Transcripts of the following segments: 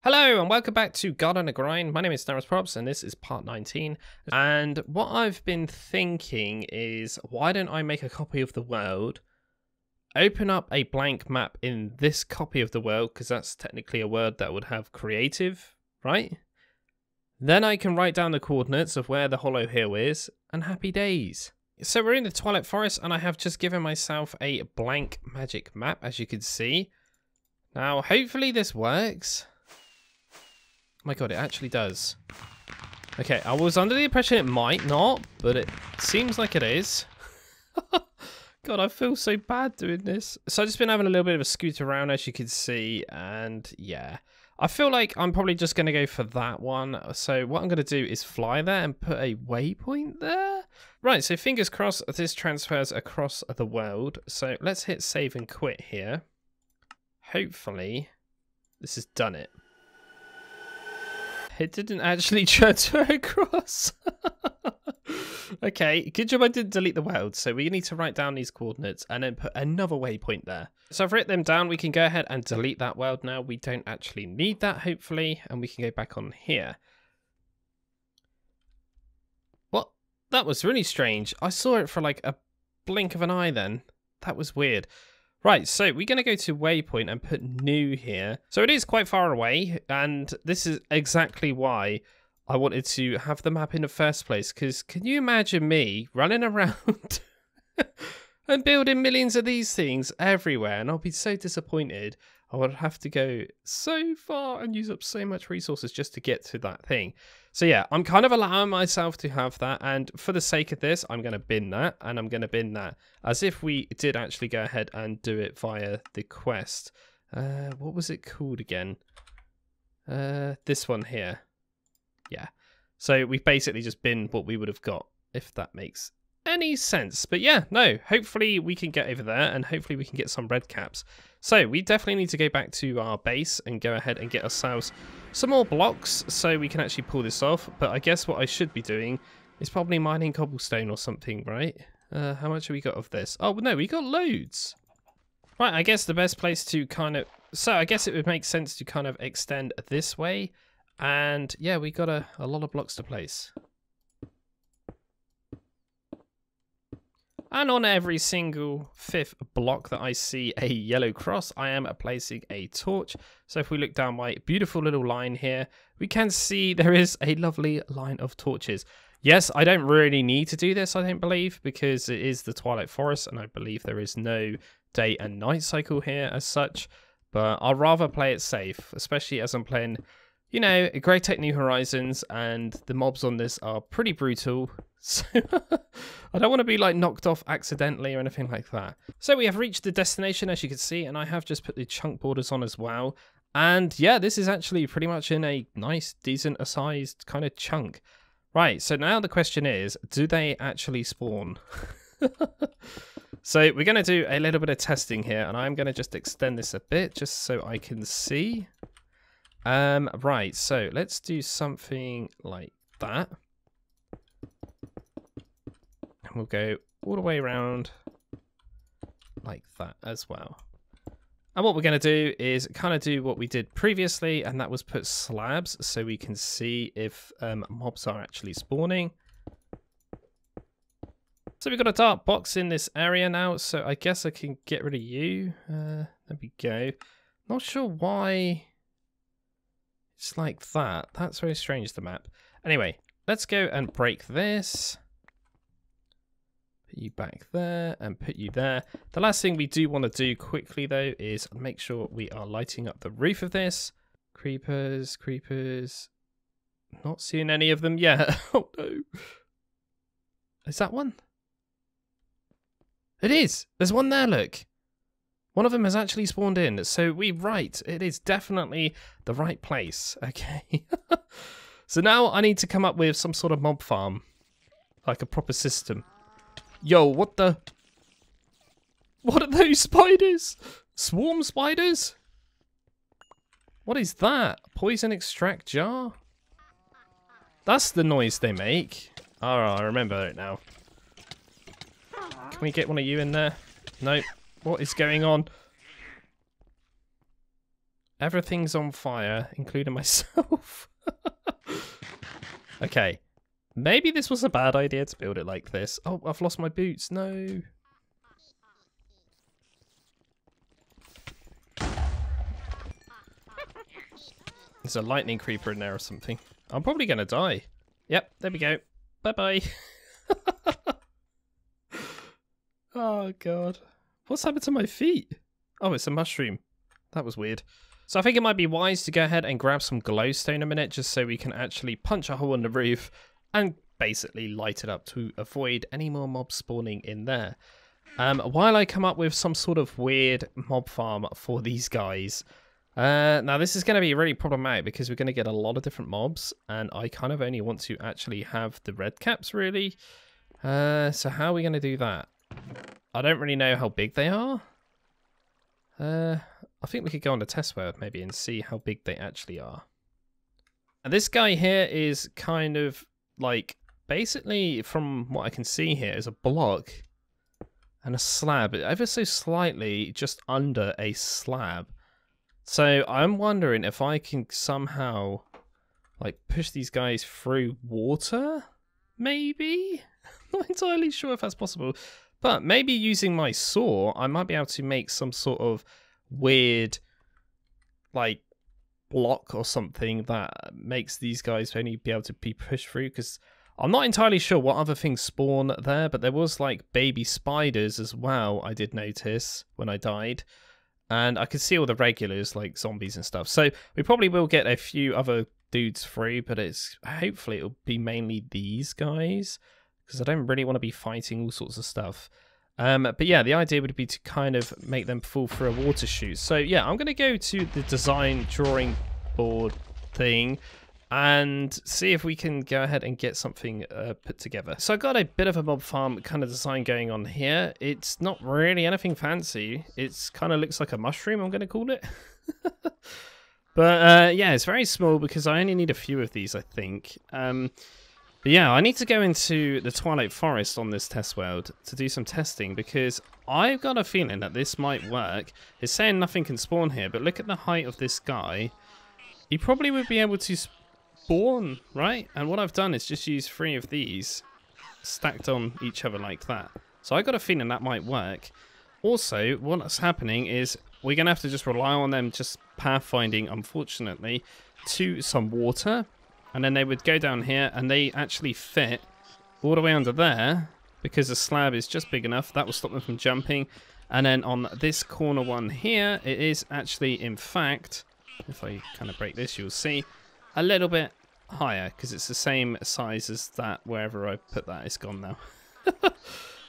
Hello and welcome back to God on a Grind. My name is Props and this is part 19. And what I've been thinking is, why don't I make a copy of the world, open up a blank map in this copy of the world, because that's technically a word that would have creative, right? Then I can write down the coordinates of where the hollow hill is, and happy days. So we're in the Twilight Forest and I have just given myself a blank magic map, as you can see. Now hopefully this works. Oh my god, it actually does. Okay, I was under the impression it might not, but it seems like it is. God, I feel so bad doing this. So I've just been having a little bit of a scoot around, as you can see, and yeah. I feel like I'm probably just going to go for that one. So what I'm going to do is fly there and put a waypoint there. Right, so fingers crossed this transfers across the world. So let's hit save and quit here. Hopefully this has done it. It didn't actually transfer across. Okay, good job I didn't delete the world. So we need to write down these coordinates and then put another waypoint there. So I've written them down. We can go ahead and delete that world now. We don't actually need that, hopefully. And we can go back on here. What? That was really strange. I saw it for like a blink of an eye then. That was weird. Right, so we're going to go to waypoint and put new here. So it is quite far away, and this is exactly why I wanted to have the map in the first place, because can you imagine me running around and building millions of these things everywhere, and I'll be so disappointed. I would have to go so far and use up so much resources just to get to that thing. So yeah, I'm kind of allowing myself to have that, and for the sake of this, I'm going to bin that, and I'm going to bin that, as if we did actually go ahead and do it via the quest. What was it called again? This one here. Yeah. So we've basically just binned what we would have got, if that makes any sense. But yeah, no, hopefully we can get over there, and hopefully we can get some red caps. So we definitely need to go back to our base and go ahead and get ourselves some more blocks so we can actually pull this off. But I guess what I should be doing is probably mining cobblestone or something, right? How much have we got of this? Oh, no, we got loads. Right, I guess the best place to kind of... So I guess it would make sense to kind of extend this way. And yeah, we got a lot of blocks to place. And on every single fifth block that I see a yellow cross, I am placing a torch. So if we look down my beautiful little line here, we can see there is a lovely line of torches. Yes, I don't really need to do this, I don't believe, because it is the Twilight Forest, and I believe there is no day and night cycle here as such. But I'll rather play it safe, especially as I'm playing, you know, Gregtech New Horizons, and the mobs on this are pretty brutal. So I don't want to be like knocked off accidentally or anything like that. So we have reached the destination, as you can see, and I have just put the chunk borders on as well. And yeah, this is actually pretty much in a nice, decent sized kind of chunk. Right, so now the question is, do they actually spawn? So we're going to do a little bit of testing here, and I'm going to just extend this a bit just so I can see. Right, so let's do something like that. And we'll go all the way around like that as well. And what we're going to do is kind of do what we did previously, and that was put slabs so we can see if mobs are actually spawning. So we've got a dark box in this area now, so I guess I can get rid of you. There we go. Not sure why it's like that. That's very strange, the map. Anyway, let's go and break this. Put you back there and put you there. The last thing we do want to do quickly, though, is make sure we are lighting up the roof of this. Creepers, creepers. Not seeing any of them yet. Oh, no. Is that one? It is. There's one there, look. One of them has actually spawned in. So we're right. It is definitely the right place. Okay. So now I need to come up with some sort of mob farm. Like a proper system. Yo, what the? What are those spiders? Swarm spiders? What is that? Poison extract jar? That's the noise they make. Oh, I remember it now. Can we get one of you in there? Nope. What is going on? Everything's on fire, including myself. Okay. Maybe this was a bad idea to build it like this. Oh, I've lost my boots. No. There's a lightning creeper in there or something. I'm probably going to die. Yep, there we go. Bye-bye. Oh, God. What's happened to my feet? Oh, it's a mushroom. That was weird. So I think it might be wise to go ahead and grab some glowstone a minute just so we can actually punch a hole in the roof and basically light it up to avoid any more mobs spawning in there. While I come up with some sort of weird mob farm for these guys. Now this is going to be really problematic because we're going to get a lot of different mobs and I kind of only want to actually have the redcaps really. So how are we going to do that? I don't really know how big they are. I think we could go on the test world maybe and see how big they actually are. And this guy here is kind of like, basically from what I can see here is a block and a slab, ever so slightly just under a slab. So I'm wondering if I can somehow like push these guys through water, maybe? I'm not entirely sure if that's possible, but maybe using my saw, I might be able to make some sort of weird like block or something that makes these guys only be able to be pushed through, because I'm not entirely sure what other things spawn there, but there was like baby spiders as well, I did notice when I died. And I could see all the regulars like zombies and stuff. So we probably will get a few other dudes through, but hopefully it'll be mainly these guys, because I don't really want to be fighting all sorts of stuff. But yeah, the idea would be to kind of make them fall through a water chute. So yeah, I'm going to go to the design drawing board thing and see if we can go ahead and get something put together. So I got a bit of a mob farm kind of design going on here. It's not really anything fancy. It's kind of looks like a mushroom, I'm going to call it. But yeah, it's very small because I only need a few of these, I think. But yeah, I need to go into the Twilight Forest on this test world to do some testing because I've got a feeling that this might work. It's saying nothing can spawn here, but look at the height of this guy. He probably would be able to spawn, right? And what I've done is just use 3 of these stacked on each other like that. So I got a feeling that might work. Also, what's happening is we're going to have to just rely on them just pathfinding, unfortunately, to some water. And then they would go down here and they actually fit all the way under there because the slab is just big enough. That will stop them from jumping. And then on this corner one here, it is actually, in fact, if I kind of break this, you'll see, a little bit higher because it's the same size as that. Wherever I put that, it's gone now.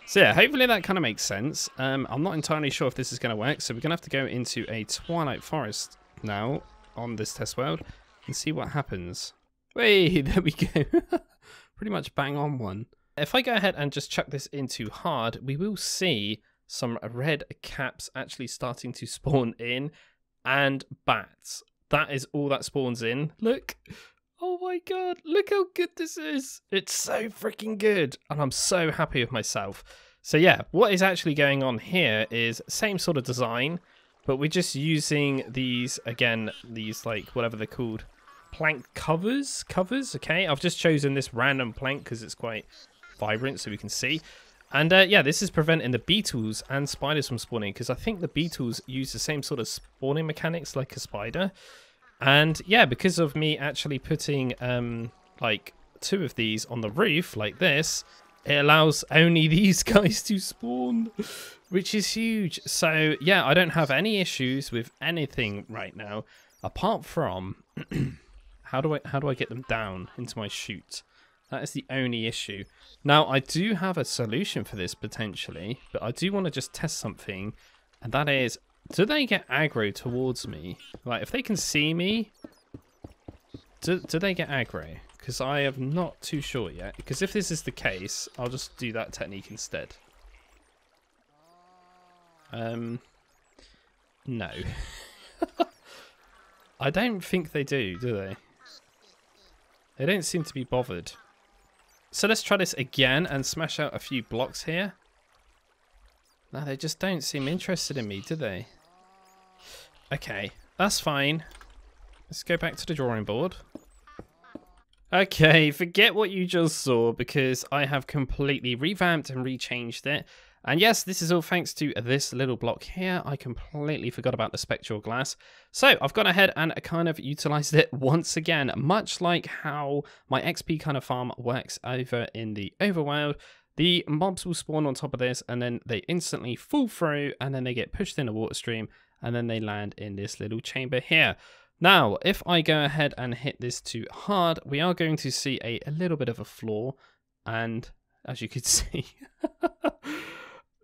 So yeah, hopefully that kind of makes sense. I'm not entirely sure if this is going to work. So we're going to have to go into a Twilight Forest now on this test world and see what happens. Hey, there we go. Pretty much bang on one. If I go ahead and just chuck this into hard, we will see some red caps actually starting to spawn in and bats. That is all that spawns in. Look. Oh my god. Look how good this is. It's so freaking good. And I'm so happy with myself. So yeah, what is actually going on here is same sort of design, but we're just using these, again, these like whatever they're called. Plank covers, okay. I've just chosen this random plank because it's quite vibrant so we can see. And yeah, this is preventing the beetles and spiders from spawning because I think the beetles use the same sort of spawning mechanics like a spider. And yeah, because of me actually putting like 2 of these on the roof like this, it allows only these guys to spawn, which is huge. So yeah, I don't have any issues with anything right now apart from How do I get them down into my chute? That is the only issue. Now, I do have a solution for this potentially, but I do want to just test something, and that is, do they get aggro towards me? Like, if they can see me, do they get aggro? Because I am not too sure yet. Because if this is the case, I'll just do that technique instead. No. I don't think they do they? They don't seem to be bothered. So let's try this again and smash out a few blocks here. No, they just don't seem interested in me, do they? Okay, That's fine. Let's go back to the drawing board. Okay, forget what you just saw because I have completely revamped and rechanged it. And yes, this is all thanks to this little block here. I completely forgot about the spectral glass. So I've gone ahead and kind of utilized it once again, much like how my XP kind of farm works over in the overworld. The mobs will spawn on top of this and then they instantly fall through and then they get pushed in a water stream and then they land in this little chamber here. Now, if I go ahead and hit this too hard, we are going to see a little bit of a flaw. And as you can see,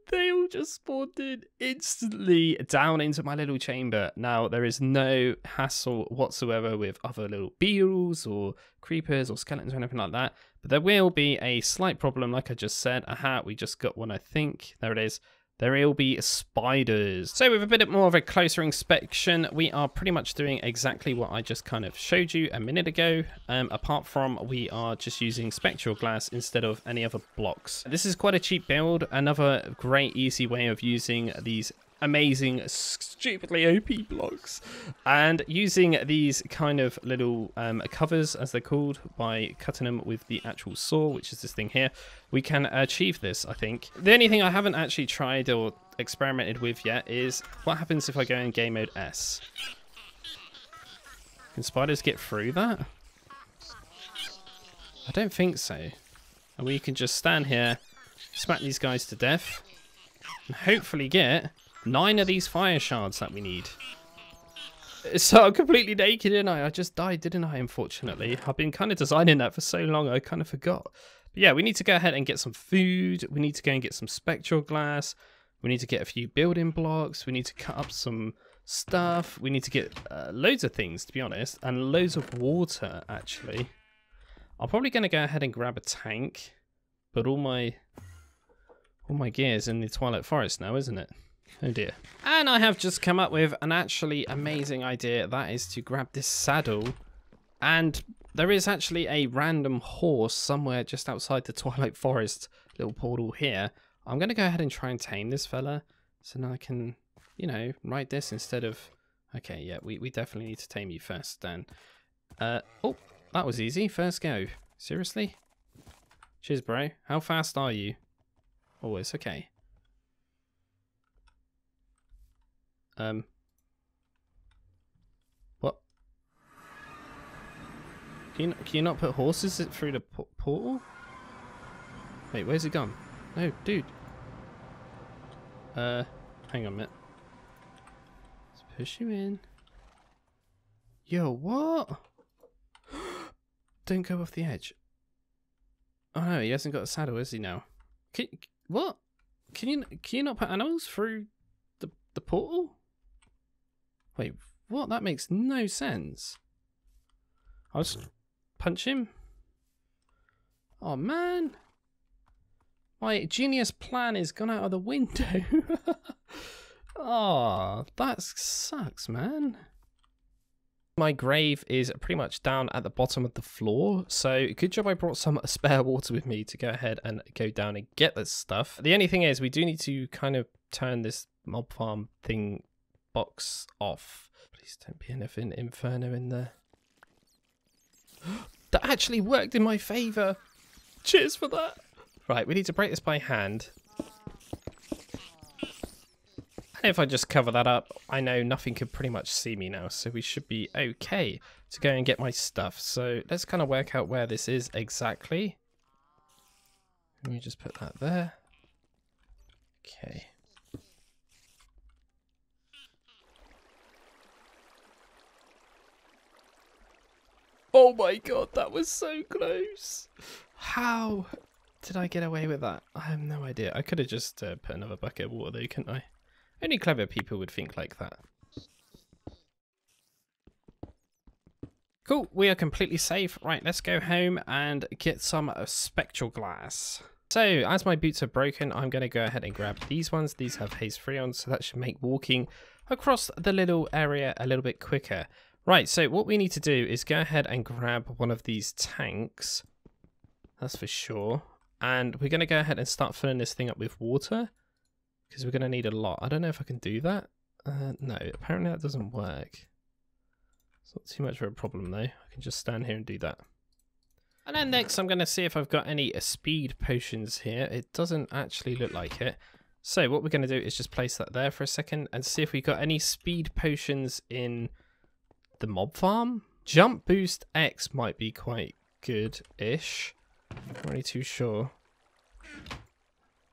they all just spawned in instantly down into my little chamber. Now, there is no hassle whatsoever with other little beetles or creepers or skeletons or anything like that. But there will be a slight problem, like I just said. Aha, we just got one, I think. There it is. There will be spiders. So with a bit more of a closer inspection, we are pretty much doing exactly what I just kind of showed you a minute ago. Apart from we are just using spectral glass instead of any other blocks. This is quite a cheap build. Another great easy way of using these amazing, stupidly OP blocks and using these kind of little covers, as they're called, by cutting them with the actual saw, which is this thing here. We can achieve this, I think. The only thing I haven't actually tried or experimented with yet is what happens if I go in game mode S. Can spiders get through that? I don't think so. And we can just stand here, smack these guys to death, and hopefully get 9 of these fire shards that we need. So I'm completely naked, didn't I? I just died, didn't I, unfortunately? I've been kind of designing that for so long, I kind of forgot. But yeah, we need to go ahead and get some food. We need to go and get some spectral glass. We need to get a few building blocks. We need to cut up some stuff. We need to get loads of things, to be honest, and loads of water, actually. I'm probably going to go ahead and grab a tank, but all my gear's in the Twilight Forest now, isn't it? Oh dear. And I have just come up with an actually amazing idea. That is to grab this saddle. And there is actually a random horse somewhere just outside the Twilight Forest little portal here. I'm going to go ahead and try and tame this fella. So now I can, you know, ride this instead of... Okay, yeah, we definitely need to tame you first then. Oh, that was easy. First go. Seriously? Cheers, bro. How fast are you? Oh, it's okay. What? Can you not put horses through the portal? Wait, where's it gone? No, dude. Hang on a minute. Let's push you in. Yo, what? Don't go off the edge. Oh no, he hasn't got a saddle, has he now? What? Can you not put animals through the portal? Wait, what? That makes no sense. I'll just punch him. Oh man. My genius plan is gone out of the window. Oh, that sucks, man. My grave is pretty much down at the bottom of the floor, so good job I brought some spare water with me to go ahead and go down and get this stuff. The only thing is we do need to kind of turn this mob farm thing box off. Please don't be anything inferno in there. That actually worked in my favour. Cheers for that. Right, we need to break this by hand. And if I just cover that up, I know nothing can pretty much see me now, so we should be okay to go and get my stuff. So let's kind of work out where this is exactly. Let me just put that there. Okay. Oh my god, that was so close. How did I get away with that? I have no idea. I could have just put another bucket of water though, couldn't I? Only clever people would think like that. Cool, we are completely safe. Right, let's go home and get some spectral glass. So, as my boots are broken, I'm going to go ahead and grab these ones. These have haze free on, so that should make walking across the little area a little bit quicker. Right, so what we need to do is go ahead and grab one of these tanks. That's for sure. And we're going to go ahead and start filling this thing up with water, because we're going to need a lot. I don't know if I can do that. No, apparently that doesn't work. It's not too much of a problem though. I can just stand here and do that. And then next I'm going to see if I've got any speed potions here. It doesn't actually look like it. So what we're going to do is just place that there for a second and see if we've got any speed potions in the mob farm. Jump boost X might be quite good-ish. Not really too sure.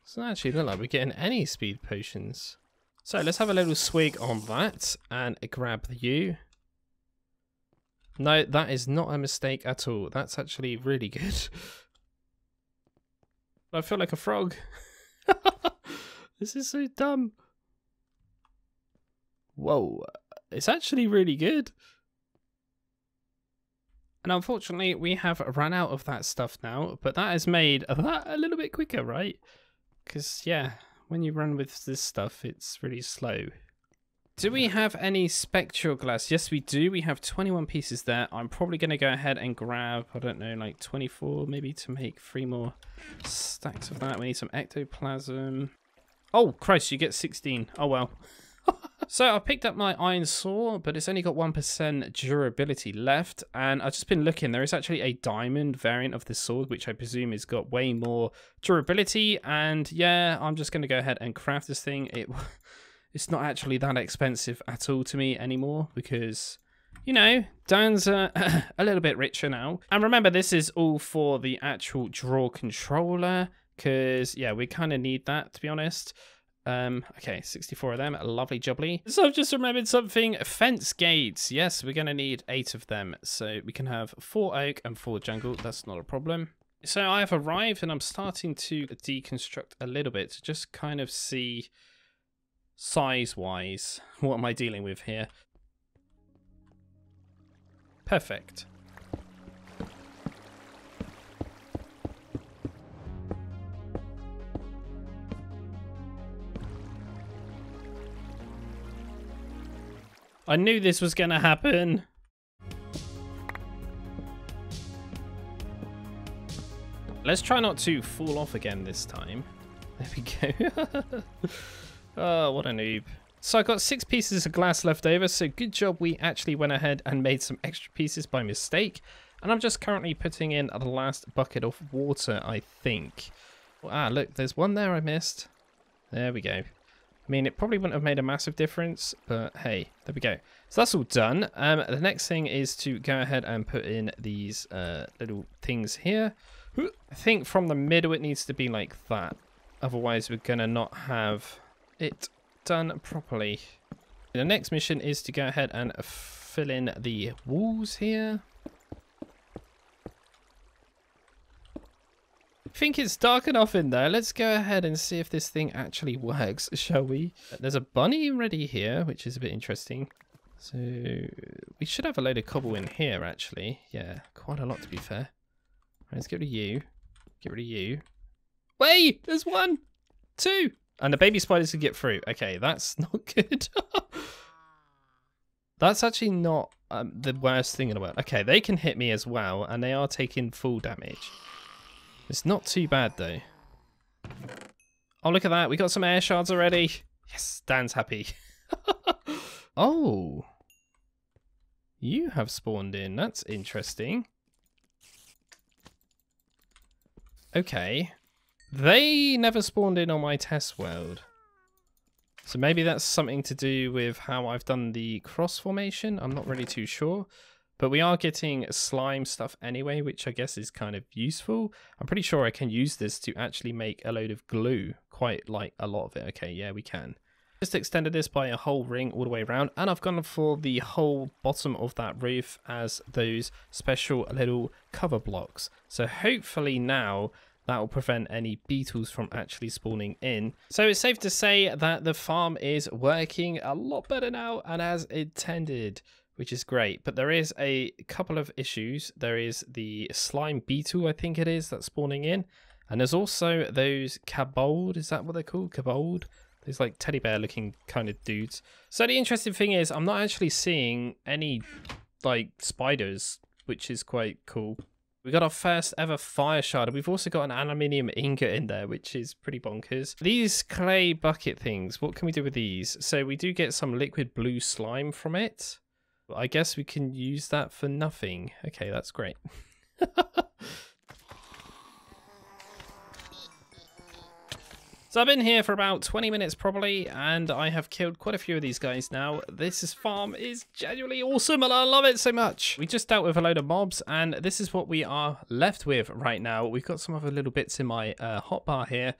Doesn't actually look like we're getting any speed potions. So let's have a little swig on that and grab you. No, that is not a mistake at all. That's actually really good. I feel like a frog. This is so dumb. Whoa, it's actually really good. And unfortunately, we have run out of that stuff now, but that has made that a little bit quicker, right? Because, yeah, when you run with this stuff, it's really slow. Do we have any spectral glass? Yes, we do. We have 21 pieces there. I'm probably going to go ahead and grab, I don't know, like 24 maybe to make 3 more stacks of that. We need some ectoplasm. Oh, Christ, you get 16. Oh, well. So I picked up my iron saw, but it's only got 1% durability left. And I've just been looking. There is actually a diamond variant of this sword, which I presume has got way more durability. And yeah, I'm just going to go ahead and craft this thing. It's not actually that expensive at all to me anymore because, you know, Dan's a little bit richer now. And remember, this is all for the actual draw controller because, yeah, we kind of need that, to be honest. Okay, 64 of them, lovely jubbly. So I've just remembered something, fence gates. Yes, we're going to need 8 of them. So we can have 4 oak and 4 jungle, that's not a problem. So I have arrived and I'm starting to deconstruct a little bit to just kind of see size-wise what am I dealing with here. Perfect. I knew this was going to happen. Let's try not to fall off again this time. There we go. Oh, what a noob. So I got 6 pieces of glass left over, so good job we actually went ahead and made some extra pieces by mistake. And I'm just currently putting in the last bucket of water, I think. Ah, look, there's one there I missed. There we go. I mean, it probably wouldn't have made a massive difference, but hey, there we go. So that's all done. The next thing is to go ahead and put in these little things here. I think from the middle it needs to be like that. Otherwise, we're going to not have it done properly. The next mission is to go ahead and fill in the walls here. I think it's dark enough in there. Let's go ahead and see if this thing actually works, shall we? There's a bunny ready here, which is a bit interesting. So we should have a load of cobble in here, actually. Yeah, quite a lot to be fair. Right, let's get rid of you. Get rid of you. Wait, there's 1, 2. And the baby spiders can get through. Okay, that's not good. That's actually not the worst thing in the world. Okay, they can hit me as well, and they are taking full damage. It's not too bad, though. Oh, look at that. We got some air shards already. Yes, Dan's happy. Oh. You have spawned in. That's interesting. Okay. They never spawned in on my test world. So maybe that's something to do with how I've done the cross formation. I'm not really too sure. But we are getting slime stuff anyway, which I guess is kind of useful. I'm pretty sure I can use this to actually make a load of glue. Quite like a lot of it. Okay, yeah, we can. Just extended this by a whole ring all the way around. And I've gone for the whole bottom of that roof as those special little cover blocks. So hopefully now that will prevent any beetles from actually spawning in. So it's safe to say that the farm is working a lot better now and as intended, which is great. But there is a couple of issues. There is the slime beetle, I think it is, that's spawning in. And there's also those kobold, is that what they're called? Kobold? Those like teddy bear looking kind of dudes. So the interesting thing is I'm not actually seeing any like spiders, which is quite cool. We got our first ever fire shard. We've also got an aluminium ingot in there, which is pretty bonkers. These clay bucket things, what can we do with these? So we do get some liquid blue slime from it. I guess we can use that for nothing. Okay, that's great. So I've been here for about 20 minutes probably, and I have killed quite a few of these guys now. This farm is genuinely awesome, and I love it so much. We just dealt with a load of mobs, and this is what we are left with right now. We've got some other little bits in my hotbar here.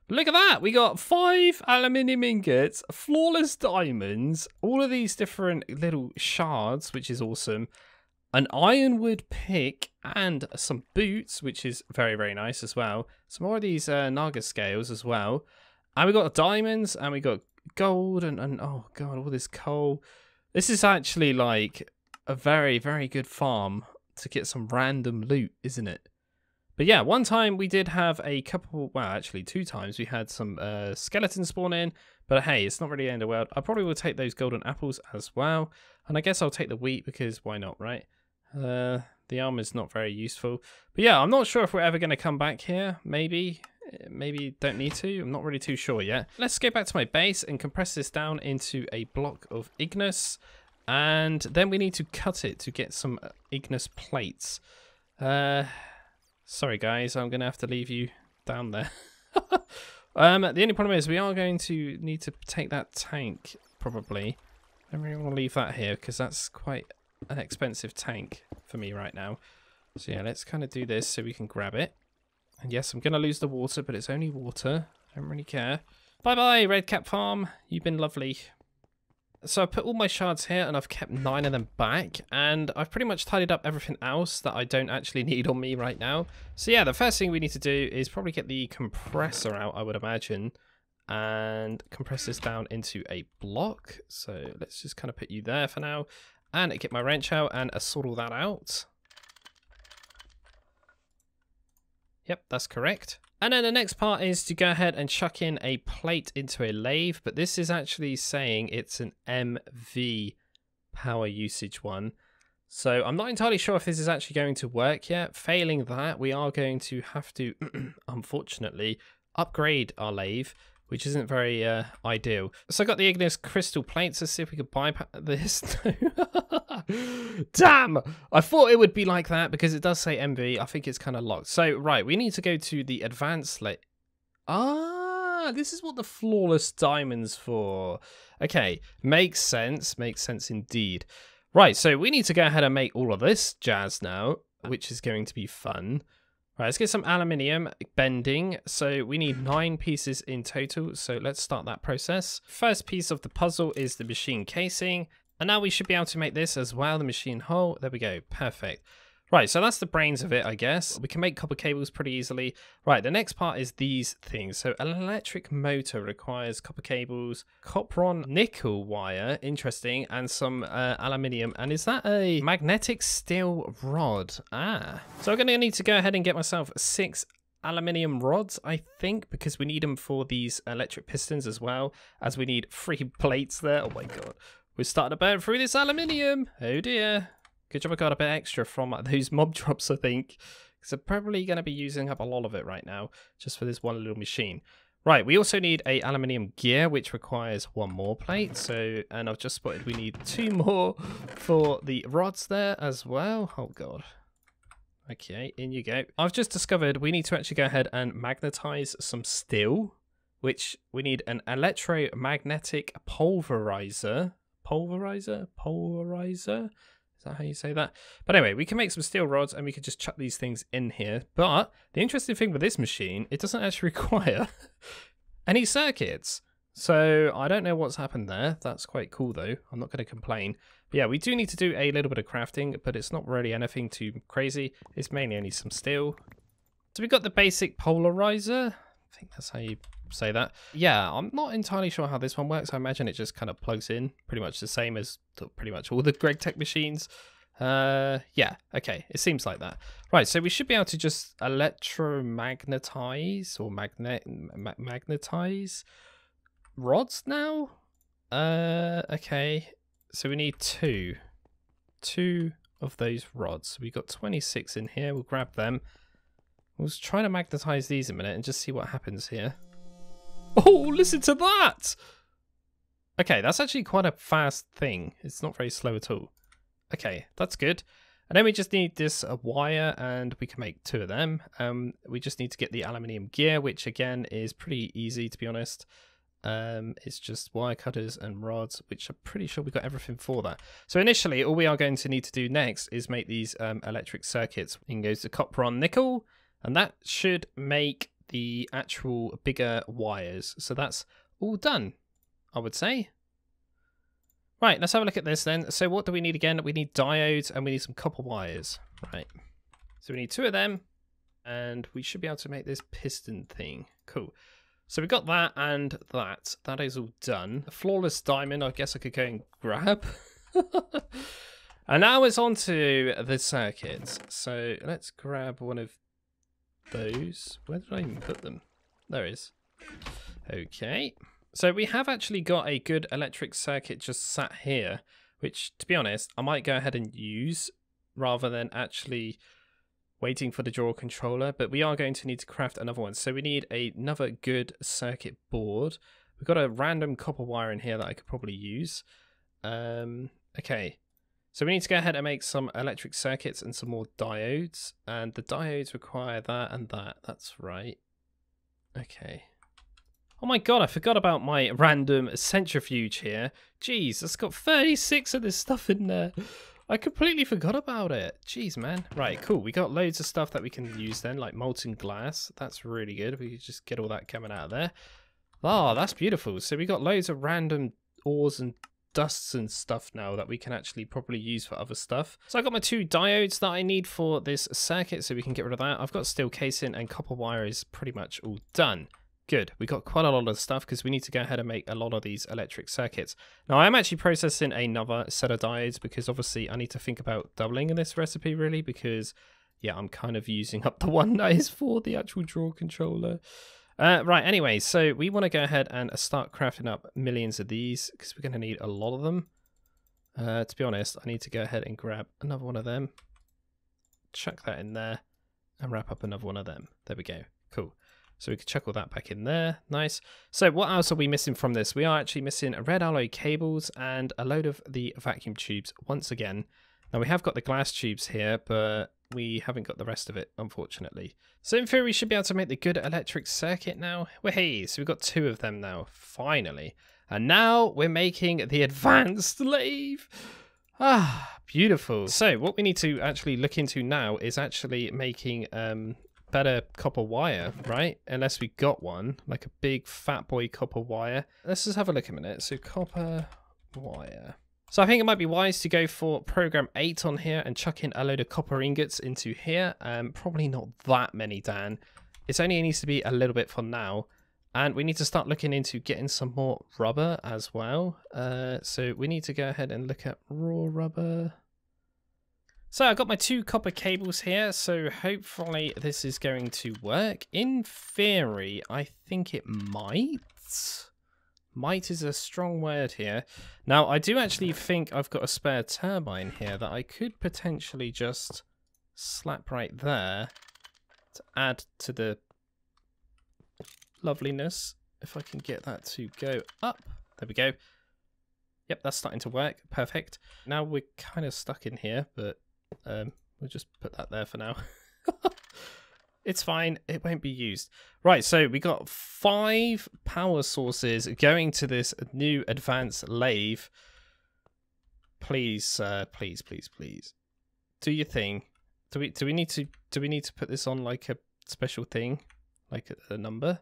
Look at that! We got 5 aluminium ingots, flawless diamonds, all of these different little shards, which is awesome. An ironwood pick and some boots, which is very, very nice as well. Some more of these Naga scales as well. And we got diamonds and we got gold and oh god, all this coal. This is actually like a very, very good farm to get some random loot, isn't it? But yeah, one time we did have a couple, well, actually 2 times we had some skeletons spawn in. But hey, it's not really the end of the world. I probably will take those golden apples as well. And I guess I'll take the wheat because why not, right? The armor's not very useful. But yeah, I'm not sure if we're ever going to come back here. Maybe don't need to. I'm not really too sure yet. Let's go back to my base and compress this down into a block of igneous. And then we need to cut it to get some igneous plates. Sorry guys, I'm going to have to leave you down there. The only problem is we are going to need to take that tank, probably. I don't really want to leave that here because that's quite an expensive tank for me right now. So yeah, let's kind of do this so we can grab it. And yes, I'm going to lose the water, but it's only water. I don't really care. Bye-bye, Redcap Farm. You've been lovely. So I put all my shards here and I've kept 9 of them back. And I've pretty much tidied up everything else that I don't actually need on me right now. So yeah, the first thing we need to do is probably get the compressor out, I would imagine. And compress this down into a block. So let's just kind of put you there for now. And get my wrench out and sort all that out. Yep, that's correct. And then the next part is to go ahead and chuck in a plate into a lathe. But this is actually saying it's an MV power usage one. So I'm not entirely sure if this is actually going to work yet. Failing that, we are going to have to, unfortunately, upgrade our lathe, which isn't very ideal. So I got the igneous crystal plates. Let's see if we can bypass this. Damn! I thought it would be like that because it does say MV. I think it's kind of locked. So, right, we need to go to the advanced lathe. Ah, this is what the flawless diamond's for. Okay, makes sense. Makes sense indeed. Right, so we need to go ahead and make all of this jazz now, which is going to be fun. Right, let's get some aluminium bending. So we need 9 pieces in total. So let's start that process. First piece of the puzzle is the machine casing. And now we should be able to make this as well, the machine hull. There we go, perfect. Right, so that's the brains of it, I guess. We can make copper cables pretty easily. Right, the next part is these things. So an electric motor requires copper cables, copron nickel wire, interesting, and some aluminium. And is that a magnetic steel rod? Ah. So I'm going to need to go ahead and get myself 6 aluminium rods, I think, because we need them for these electric pistons as well, as we need 3 plates there. Oh my god. We're starting to burn through this aluminium. Oh dear. Good job I got a bit extra from those mob drops, I think. Because I'm probably going to be using up a lot of it right now, just for this one little machine. Right, we also need a aluminium gear, which requires 1 more plate. So, and I've just spotted we need 2 more for the rods there as well. Oh god. Okay, in you go. I've just discovered we need to actually go ahead and magnetize some steel, which we need an electromagnetic pulverizer. Pulverizer? Is that how you say that? But anyway, we can make some steel rods and we can just chuck these things in here. But the interesting thing with this machine, it doesn't actually require any circuits. So I don't know what's happened there. That's quite cool though. I'm not going to complain. But yeah, we do need to do a little bit of crafting, but it's not really anything too crazy. It's mainly only some steel. So we've got the basic polarizer. I think that's how you say that. Yeah, I'm not entirely sure how this one works. I imagine it just kind of plugs in, pretty much the same as pretty much all the Gregtech machines. Yeah, okay, it seems like that. Right, so we should be able to just electromagnetize or magnetize rods now. Okay, so we need 2 of those rods. We got 26 in here. We'll grab them. We'll just try to magnetize these a minute and just see what happens here. Oh, listen to that! Okay, that's actually quite a fast thing. It's not very slow at all. Okay, that's good. And then we just need this wire, and we can make 2 of them. We just need to get the aluminium gear, which again is pretty easy, to be honest. It's just wire cutters and rods, which I'm pretty sure we got everything for that. So initially, all we are going to need to do next is make these electric circuits. In goes the copper on nickel, and that should make the actual bigger wires. So that's all done, I would say. Right, let's have a look at this then. So what do we need again? We need diodes and we need some copper wires. Right. So we need 2 of them, and we should be able to make this piston thing. Cool. So we got that and that. That is all done. A flawless diamond, I guess I could go and grab. And now it's on to the circuits. So let's grab one of those. Where did I even put them? There it is. Okay. So we have actually got a good electric circuit just sat here, which, to be honest, I might go ahead and use rather than actually waiting for the draw controller, but we are going to need to craft another one. So we need another good circuit board. We've got a random copper wire in here that I could probably use. Okay, so we need to go ahead and make some electric circuits and some more diodes, and the diodes require that and that. That's right. Okay. Oh my god, I forgot about my random centrifuge here. Jeez, that's got 36 of this stuff in there. I completely forgot about it. Jeez, man. Right, cool. We got loads of stuff that we can use then, like molten glass. That's really good. We could just get all that coming out of there. Oh, that's beautiful. So we got loads of random ores and dusts and stuff now that we can actually probably use for other stuff. So I got my 2 diodes that I need for this circuit, so we can get rid of that. I've got steel casing and copper wire is pretty much all done. Good. We got quite a lot of stuff because we need to go ahead and make a lot of these electric circuits. Now, I'm actually processing another set of diodes because obviously I need to think about doubling in this recipe really because, yeah, I'm kind of using up the one that is for the actual draw controller. Right, anyway, so we want to go ahead and start crafting up millions of these because we're going to need a lot of them. To be honest, I need to go ahead and grab another one of them, chuck that in there, and wrap up another one of them. There we go. Cool. So we can chuck all that back in there. Nice. So what else are we missing from this? We are actually missing red alloy cables and a load of the vacuum tubes once again. Now we have got the glass tubes here, but we haven't got the rest of it, unfortunately. So in theory, we should be able to make the good electric circuit now. Hey, so we've got 2 of them now, finally. And now we're making the advanced lathe. Ah, beautiful. So what we need to actually look into now is actually making better copper wire, right? Unless we got one, like a big fat boy copper wire. Let's just have a look a minute. So copper wire. So I think it might be wise to go for program 8 on here and chuck in a load of copper ingots into here. Probably not that many, Dan. It only needs to be a little bit for now. And we need to start looking into getting some more rubber as well. So we need to go ahead and look at raw rubber. So I've got my 2 copper cables here, so hopefully this is going to work. In theory, I think it might. Might is a strong word here. Now, I do actually think I've got a spare turbine here that I could potentially just slap right there to add to the loveliness. If I can get that to go up. There we go. Yep, that's starting to work. Perfect. Now we're kind of stuck in here, but we'll just put that there for now. It's fine, it won't be used. Right, so we got 5 power sources going to this new advanced lathe. Please, please, please, please, do your thing. Do we need to put this on like a special thing, like a number?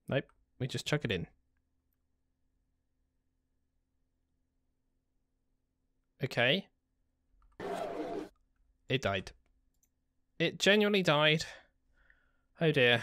Nope, we just chuck it in. Okay. It died. It genuinely died. Oh dear.